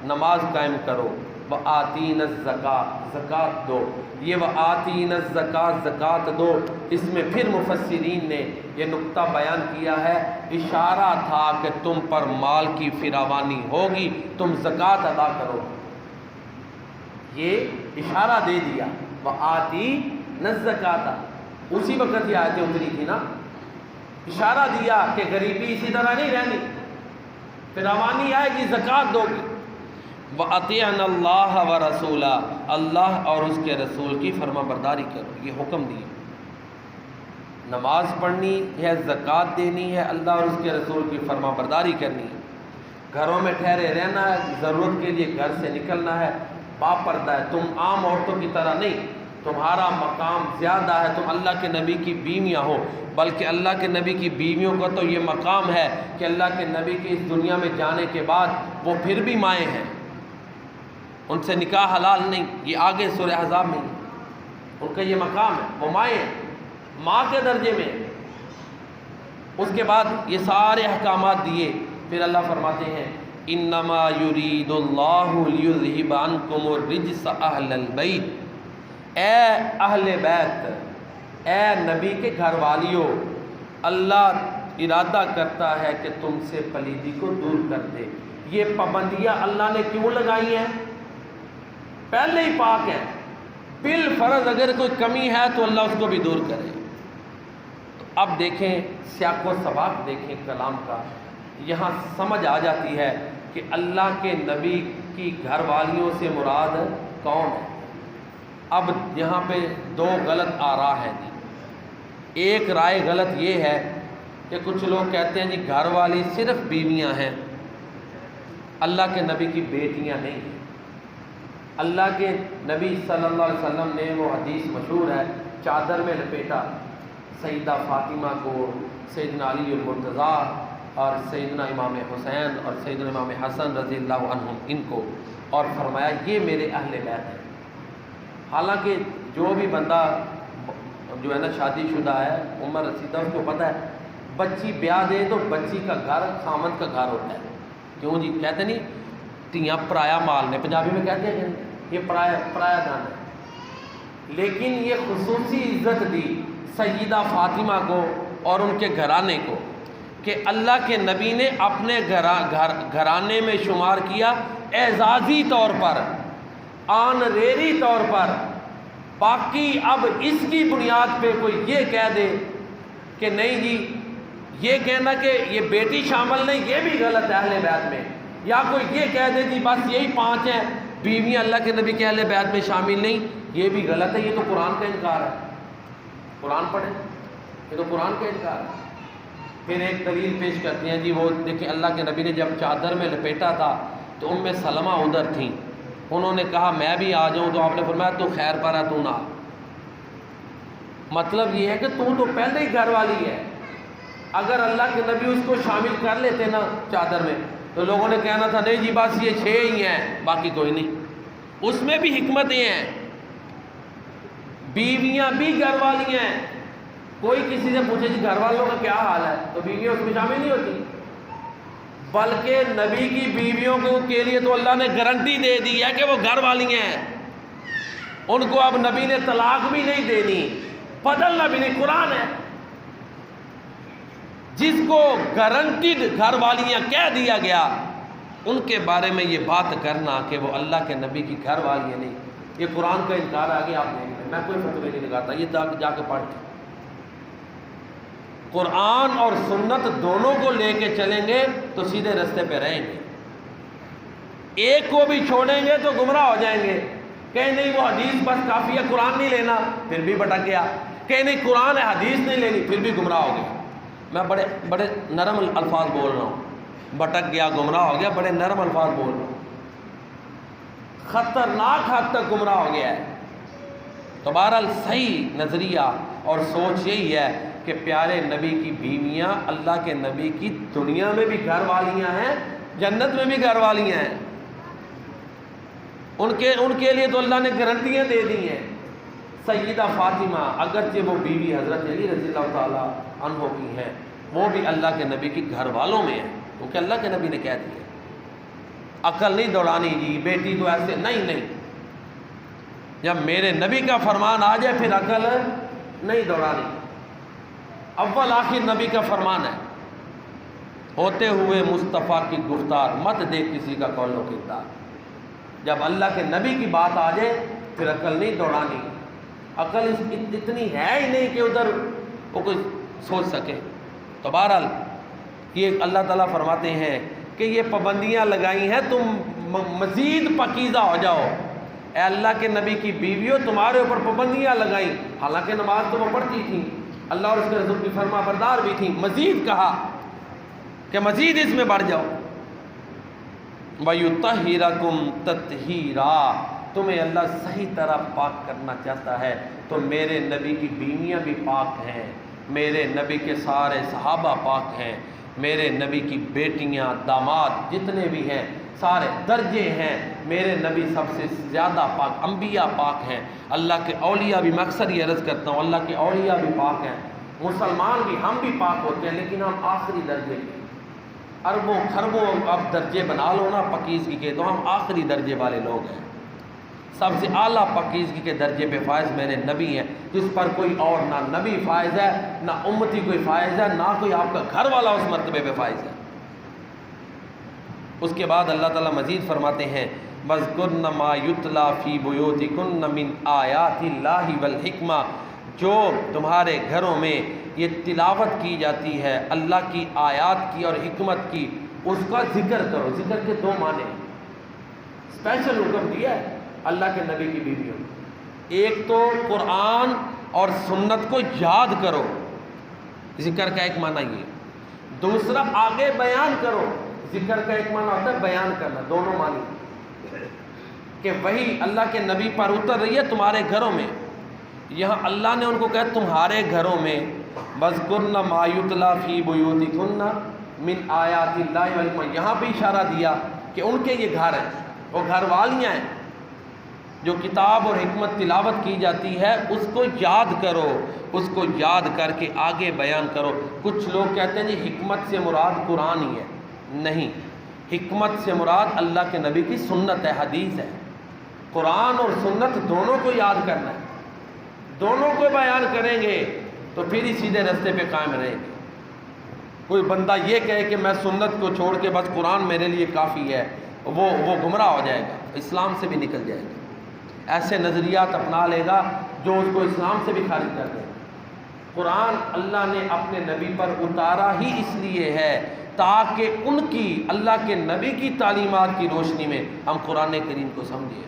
[SPEAKER 1] نماز قائم کرو. وَآتِينَ الزَّكَاةَ، زکوٰۃ دو. یہ وَآتِينَ الزَّكَاةَ، زکوٰۃ دو، اس میں پھر مفسرین نے یہ نقطہ بیان کیا ہے. اشارہ تھا کہ تم پر مال کی فراوانی ہوگی، تم زکوٰۃ ادا کرو. یہ اشارہ دے دیا. وَآتِينَ الزَّكَاةَ، اسی وقت یہ آیتیں اتری تھی نا. اشارہ دیا کہ غریبی اسی طرح نہیں رہنی، فراوانی آئے گی، زکوٰۃ دو گی. وَأَطِيعْنَ اللَّهَ وَرَسُولَهُ، اللہ اور اس کے رسول کی فرما برداری کرو. یہ حکم دیا. نماز پڑھنی ہے، زکوٰۃ دینی ہے، اللہ اور اس کے رسول کی فرما برداری کرنی ہے. گھروں میں ٹھہرے رہنا ہے، ضرورت کے لیے گھر سے نکلنا ہے. باپردہ ہے، تم عام عورتوں کی طرح نہیں. تمہارا مقام زیادہ ہے، تم اللہ کے نبی کی بیویاں ہو. بلکہ اللہ کے نبی کی بیویوں کا تو یہ مقام ہے کہ اللہ کے نبی کی اس دنیا میں جانے کے بعد وہ پھر بھی مائیں ہیں، ان سے نکاح حلال نہیں. یہ آگے سورہ احزاب میں ان کا یہ مقام ہے، وہ مائیں ہیں، ماں کے درجے میں. اس کے بعد یہ سارے احکامات دیے. پھر اللہ فرماتے ہیں انما یرید اللہ لیذہب عنکم الرجس اہل البیت، اے اہل بیت، اے نبی کے گھر والیوں، اللہ ارادہ کرتا ہے کہ تم سے پلیدی کو دور کر دے. یہ پابندیاں اللہ نے کیوں لگائی ہیں؟ پہلے ہی پاک ہے. بالفرض اگر کوئی کمی ہے تو اللہ اس کو بھی دور کرے. تو اب دیکھیں سیاق و سباق دیکھیں کلام کا، یہاں سمجھ آ جاتی ہے کہ اللہ کے نبی کی گھر والیوں سے مراد کون ہے. اب یہاں پہ دو غلط آراء ہیں جی. ایک رائے غلط یہ ہے کہ کچھ لوگ کہتے ہیں جی گھر والی صرف بیویاں ہیں، اللہ کے نبی کی بیٹیاں نہیں ہیں. اللہ کے نبی صلی اللہ علیہ وسلم نے وہ حدیث مشہور ہے، چادر میں لپیٹا سیدہ فاطمہ کو، سیدنا علی المرتضیٰ اور سیدنا امام حسین اور سیدنا امام حسن رضی اللہ عنہم، ان کو، اور فرمایا یہ میرے اہل بیت ہیں. حالانکہ جو بھی بندہ جو ہے نا شادی شدہ ہے، عمر رسیدہ، اس کو پتہ ہے بچی بیاہ دے تو بچی کا گھر خامد کا گھر ہوتا ہے. کیوں جی؟ کہتے نہیں تیاں پرایا مال نے، پنجابی میں کہتے ہیں یہ پرایا دھن ہے. لیکن یہ خصوصی عزت دی سیدہ فاطمہ کو اور ان کے گھرانے کو کہ اللہ کے نبی نے اپنے گھرانے میں شمار کیا اعزازی طور پر، آنریری طور پر. باقی اب اس کی بنیاد پہ کوئی یہ کہہ دے کہ نہیں جی، یہ کہنا کہ یہ بیٹی شامل نہیں، یہ بھی غلط ہے اہل بیت میں. یا کوئی یہ کہہ دے جی بس یہی 5 ہیں بیویاں اللہ کے نبی کے اہل بیت میں شامل نہیں، یہ بھی غلط ہے. یہ تو قرآن کا انکار ہے. قرآن پڑھیں. یہ تو قرآن کا انکار ہے۔ پھر ایک دلیل پیش کرتے ہیں جی، وہ دیکھیں اللہ کے نبی نے جب چادر میں لپیٹا تھا تو ام سلمہ ادھر تھیں، انہوں نے کہا میں بھی آ جاؤں، تو آپ نے فرمایا تو خیر پر ہے، تو نہ۔ مطلب یہ ہے کہ تو پہلے ہی گھر والی ہے۔ اگر اللہ کے نبی اس کو شامل کر لیتے نا چادر میں تو لوگوں نے کہنا تھا نہیں جی بس یہ 6 ہی ہیں، باقی کوئی نہیں۔ اس میں بھی حکمتیں ہیں، بیویاں بھی گھر والی ہیں۔ کوئی کسی سے پوچھے جی گھر والوں کا کیا حال ہے تو بیویاں اس میں شامل نہیں ہوتی، بلکہ نبی کی بیویوں کے لیے تو اللہ نے گارنٹی دے دی ہے کہ وہ گھر والی ہیں، ان کو اب نبی نے طلاق بھی نہیں دینی، بدلنا بھی نہیں، قرآن ہے۔ جس کو گارنٹیڈ گھر والیاں کہہ دیا گیا ان کے بارے میں یہ بات کرنا کہ وہ اللہ کے نبی کی گھر والیاں نہیں، یہ قرآن کا انکار آگے آپ دیکھ لیں۔ میں کوئی فتوی نہیں لگاتا، یہ جا کے پڑھ لیں۔ قرآن اور سنت دونوں کو لے کے چلیں گے تو سیدھے رستے پہ رہیں گے، ایک کو بھی چھوڑیں گے تو گمراہ ہو جائیں گے۔ کہیں نہیں وہ حدیث بس کافی ہے، قرآن نہیں لینا، پھر بھی بھٹک گیا۔ کہیں نہیں قرآن ہے حدیث نہیں لینی، پھر بھی گمراہ ہو گیا۔ میں بڑے نرم الفاظ بول رہا ہوں، بھٹک گیا، گمراہ ہو گیا، بڑے نرم الفاظ بول رہا ہوں، خطرناک حد تک گمراہ ہو گیا ہے۔ تو بہرحال صحیح نظریہ اور سوچ یہی ہے کہ پیارے نبی کی بیویاں اللہ کے نبی کی دنیا میں بھی گھر والیاں ہیں، جنت میں بھی گھر والیاں ہیں۔ ان کے لیے تو اللہ نے گارنٹیاں دے دی ہیں۔ سیدہ فاطمہ اگرچہ وہ بیوی حضرت علی رضی اللہ تعالیٰ عنہ کی ہیں، وہ بھی اللہ کے نبی کی گھر والوں میں ہیں، کیونکہ اللہ کے نبی نے کہہ دیا عقل نہیں دوڑانی جی بیٹی تو ایسے نہیں۔ جب میرے نبی کا فرمان آ جائے پھر عقل نہیں دوڑانی، اول آخر نبی کا فرمان ہے۔ ہوتے ہوئے مصطفیٰ کی گفتار مت دے کسی کا قول و کردار۔ جب اللہ کے نبی کی بات آ جائے پھر عقل نہیں دوڑانی، عقل اتنی ہے ہی نہیں کہ ادھر وہ کوئی سوچ سکے۔ تو بہرحال یہ اللہ تعالیٰ فرماتے ہیں کہ یہ پابندیاں لگائی ہیں تم مزید پاکیزہ ہو جاؤ۔ اے اللہ کے نبی کی بیویوں تمہارے اوپر پابندیاں لگائیں، حالانکہ نماز تو وہ پڑھتی تھیں، اللہ اور اس کے رسول کی فرما بردار بھی تھیں، مزید کہا کہ مزید اس میں بڑھ جاؤ۔ وَيُطَهِّرَكُمْ تَطْهِيرًا، تمہیں اللہ صحیح طرح پاک کرنا چاہتا ہے۔ تو میرے نبی کی بیویاں بھی پاک ہیں، میرے نبی کے سارے صحابہ پاک ہیں، میرے نبی کی بیٹیاں داماد جتنے بھی ہیں سارے درجے ہیں، میرے نبی سب سے زیادہ پاک، انبیاء پاک ہیں، اللہ کے اولیاء بھی، میں اکثر یہ عرض کرتا ہوں اللہ کے اولیاء بھی پاک ہیں، مسلمان بھی، ہم بھی پاک ہوتے ہیں، لیکن ہم آخری درجے کے، اربوں خربوں اب درجے بنا لو نا پاکیزگی کے، تو ہم آخری درجے والے لوگ ہیں۔ سب سے اعلیٰ پاکیزگی کے درجے پہ فائز میرے نبی ہیں، جس پر کوئی اور نہ نبی فائز ہے، نہ امتی کوئی فائز ہے، نہ کوئی آپ کا گھر والا اس مرتبے پہ فائز ہے۔ اس کے بعد اللہ تعالیٰ مزید فرماتے ہیں وَاذْكُرْنَ مَا يُتْلَى فِي بُيُوتِكُنَّ مِنْ آيَاتِ اللَّهِ وَالْحِكْمَةِ، جو تمہارے گھروں میں یہ تلاوت کی جاتی ہے اللہ کی آیات کی اور حکمت کی، اس کا ذکر کرو۔ ذکر کے دو معنی ہیں، اسپیشل حکم دیا ہے اللہ کے نبی کی بیویوں، ایک تو قرآن اور سنت کو یاد کرو، ذکر کا ایک معنی یہ، دوسرا آگے بیان کرو۔ ذکر کا ایک معنی ہوتا ہے بیان کرنا، دونوں معنی کہ وہی اللہ کے نبی پر اتر رہی ہے تمہارے گھروں میں، یہاں اللہ نے ان کو کہا تمہارے گھروں میں وَاذْكُرْنَ مَا يُتْلَى فِي بُيُوتِكُنَّ مِنْ آيَاتِ اللَّهِ وَالْحِكْمَةِ، یہاں بھی اشارہ دیا کہ ان کے یہ گھر ہیں، وہ گھر والیاں ہیں، جو کتاب اور حکمت تلاوت کی جاتی ہے اس کو یاد کرو، اس کو یاد کر کے آگے بیان کرو۔ کچھ لوگ کہتے ہیں جی حکمت سے مراد قرآن ہی ہے، نہیں، حکمت سے مراد اللہ کے نبی کی سنت ہے، حدیث ہے۔ قرآن اور سنت دونوں کو یاد کرنا ہے، دونوں کو بیان کریں گے تو پھر ہی سیدھے رستے پہ قائم رہیں گے۔ کوئی بندہ یہ کہے کہ میں سنت کو چھوڑ کے بس قرآن میرے لیے کافی ہے، وہ گمراہ ہو جائے گا، اسلام سے بھی نکل جائے گا، ایسے نظریات اپنا لے گا جو اس کو اسلام سے بھی خارج کر دے گا۔ قرآن اللہ نے اپنے نبی پر اتارا ہی اس لیے ہے تاکہ ان کی، اللہ کے نبی کی تعلیمات کی روشنی میں ہم قرآن کریم کو سمجھیں۔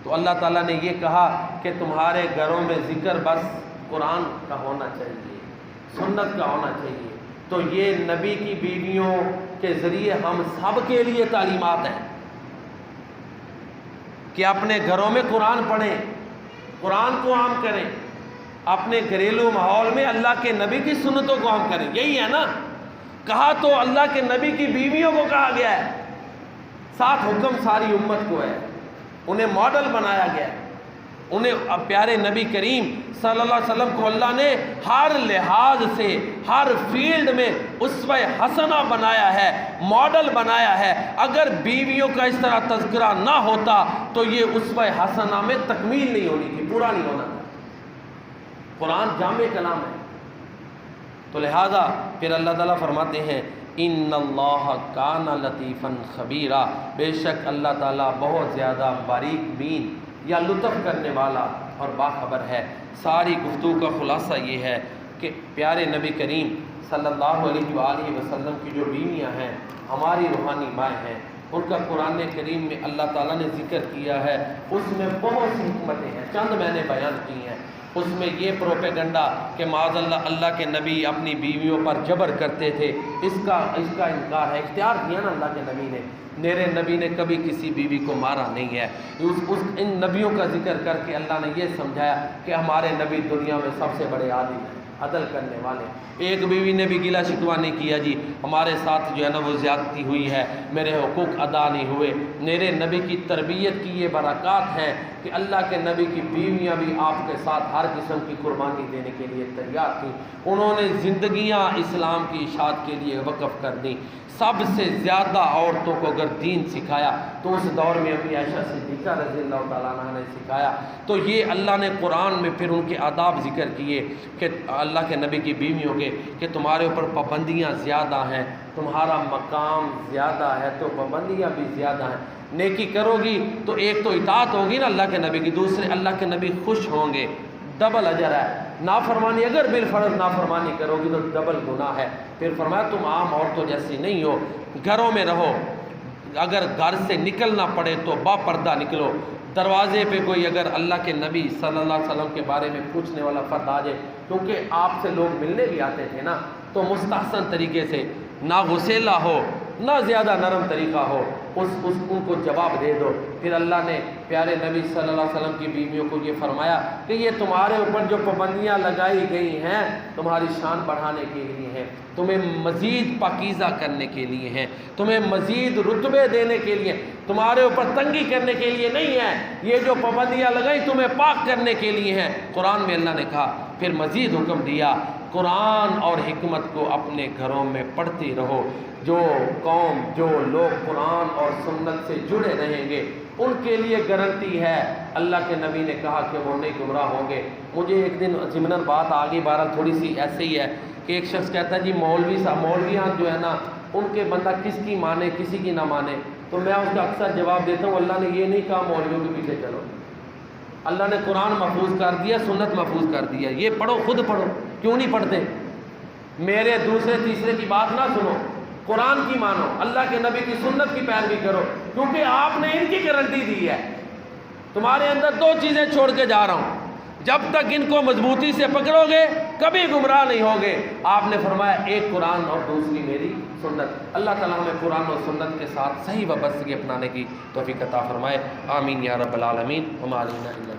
[SPEAKER 1] تو اللہ تعالیٰ نے یہ کہا کہ تمہارے گھروں میں ذکر بس قرآن کا ہونا چاہیے، سنت کا ہونا چاہیے۔ تو یہ نبی کی بیویوں کے ذریعے ہم سب کے لیے تعلیمات ہیں کہ اپنے گھروں میں قرآن پڑھیں، قرآن کو عام کریں، اپنے گھریلو ماحول میں اللہ کے نبی کی سنتوں کو عام کریں۔ یہی ہے نا، کہا تو اللہ کے نبی کی بیویوں کو کہا گیا ہے، ساتھ حکم ساری امت کو ہے، انہیں ماڈل بنایا گیا ہے، انہیں پیارے نبی کریم صلی اللہ علیہ وسلم کو اللہ نے ہر لحاظ سے ہر فیلڈ میں اسوہ حسنہ بنایا ہے، ماڈل بنایا ہے۔ اگر بیویوں کا اس طرح تذکرہ نہ ہوتا تو یہ اسوہ حسنہ میں تکمیل نہیں ہونی تھی، پورا نہیں ہونا تھا۔ قرآن جامع کلام ہے، تو لہذا پھر اللہ تعالیٰ فرماتے ہیں ان اللہ کان لطیفا خبیرا، بے شک اللہ تعالیٰ بہت زیادہ باریک بین یا لطف کرنے والا اور باخبر ہے۔ ساری گفتگو کا خلاصہ یہ ہے کہ پیارے نبی کریم صلی اللہ علیہ وآلہ وسلم کی جو بیویاں ہیں ہماری روحانی مائیں ہیں، ان کا قرآن کریم میں اللہ تعالیٰ نے ذکر کیا ہے، اس میں بہت سی حکمتیں ہیں، چند میں نے بیان کی ہیں۔ اس میں یہ پروپیگنڈا کہ معاذ اللہ کے نبی اپنی بیویوں پر جبر کرتے تھے، اس کا انکار ہے۔ اختیار کیا نا اللہ کے نبی نے، میرے نبی نے کبھی کسی بیوی کو مارا نہیں ہے۔ ان نبیوں کا ذکر کر کے اللہ نے یہ سمجھایا کہ ہمارے نبی دنیا میں سب سے بڑے عادل ہیں، عدل کرنے والے۔ ایک بیوی نے بھی گلہ شکوہ نہیں کیا جی ہمارے ساتھ جو ہے نا وہ زیادتی ہوئی ہے، میرے حقوق ادا نہیں ہوئے۔ میرے نبی کی تربیت کی یہ برکات ہیں کہ اللہ کے نبی کی بیویاں بھی آپ کے ساتھ ہر قسم کی قربانی دینے کے لیے تیار تھیں، انہوں نے زندگیاں اسلام کی اشاعت کے لیے وقف کر دیں۔ سب سے زیادہ عورتوں کو اگر دین سکھایا تو اس دور میں امی عائشہ صدیقہ رضی اللہ تعالیٰ عنہ نے سکھایا۔ تو یہ اللہ نے قرآن میں پھر ان کے آداب ذکر کیے کہ اللہ کے نبی کی بیویوں کے کہ تمہارے اوپر پابندیاں زیادہ ہیں، تمہارا مقام زیادہ ہے تو پابندیاں بھی زیادہ ہیں۔ نیکی کرو گی تو ایک تو اطاعت ہوگی نا اللہ کے نبی کی، دوسرے اللہ کے نبی خوش ہوں گے، ڈبل اجر ہے۔ نافرمانی اگر بالفرض نافرمانی کرو گی تو ڈبل گناہ ہے۔ پھر فرمایا تم عام عورتوں جیسی نہیں ہو، گھروں میں رہو، اگر گھر سے نکلنا پڑے تو با پردہ نکلو۔ دروازے پہ کوئی اگر اللہ کے نبی صلی اللہ علیہ وسلم کے بارے میں پوچھنے والا فرد آ جائے، کیونکہ آپ سے لوگ ملنے بھی آتے تھے نا، تو مستحسن طریقے سے، نہ غسیلا ہو نہ زیادہ نرم طریقہ ہو، ان کو جواب دے دو۔ پھر اللہ نے پیارے نبی صلی اللہ علیہ وسلم کی بیویوں کو یہ فرمایا کہ یہ تمہارے اوپر جو پابندیاں لگائی گئی ہیں تمہاری شان بڑھانے کے لیے ہیں، تمہیں مزید پاکیزہ کرنے کے لیے ہیں، تمہیں مزید رتبے دینے کے لیے، تمہارے اوپر تنگی کرنے کے لیے نہیں ہے، یہ جو پابندیاں لگائی تمہیں پاک کرنے کے لیے ہیں۔ قرآن میں اللہ نے کہا، پھر مزید حکم دیا قرآن اور حکمت کو اپنے گھروں میں پڑھتے رہو۔ جو قوم جو لوگ قرآن اور سنت سے جڑے رہیں گے ان کے لیے گارنٹی ہے، اللہ کے نبی نے کہا کہ وہ نہیں گمراہ ہوں گے۔ مجھے ایک دن ضمناً بات آ گئی، بہرحال تھوڑی سی ایسے ہی ہے کہ ایک شخص کہتا ہے جی مولویاں جو ہے نا ان کے بندہ کس کی مانے کسی کی نہ مانے، تو میں اس کا اکثر جواب دیتا ہوں اللہ نے یہ نہیں کہا مولویوں کے پیچھے چلو، اللہ نے قرآن محفوظ کر دیا، سنت محفوظ کر دیا، یہ پڑھو، خود پڑھو، کیوں نہیں پڑھتے؟ میرے دوسرے تیسرے کی بات نہ سنو، قرآن کی مانو، اللہ کے نبی کی سنت کی پیروی کرو، کیونکہ آپ نے ان کی گارنٹی دی ہے۔ تمہارے اندر دو چیزیں چھوڑ کے جا رہا ہوں، جب تک ان کو مضبوطی سے پکڑو گے کبھی گمراہ نہیں ہوگے۔ آپ نے فرمایا ایک قرآن اور دوسری میری سنت۔ اللہ تعالیٰ ہمیں قرآن اور سنت کے ساتھ صحیح وابستگی اپنانے کی توفیق عطا فرمائے، آمین یا رب العالمین۔ وما علینا الا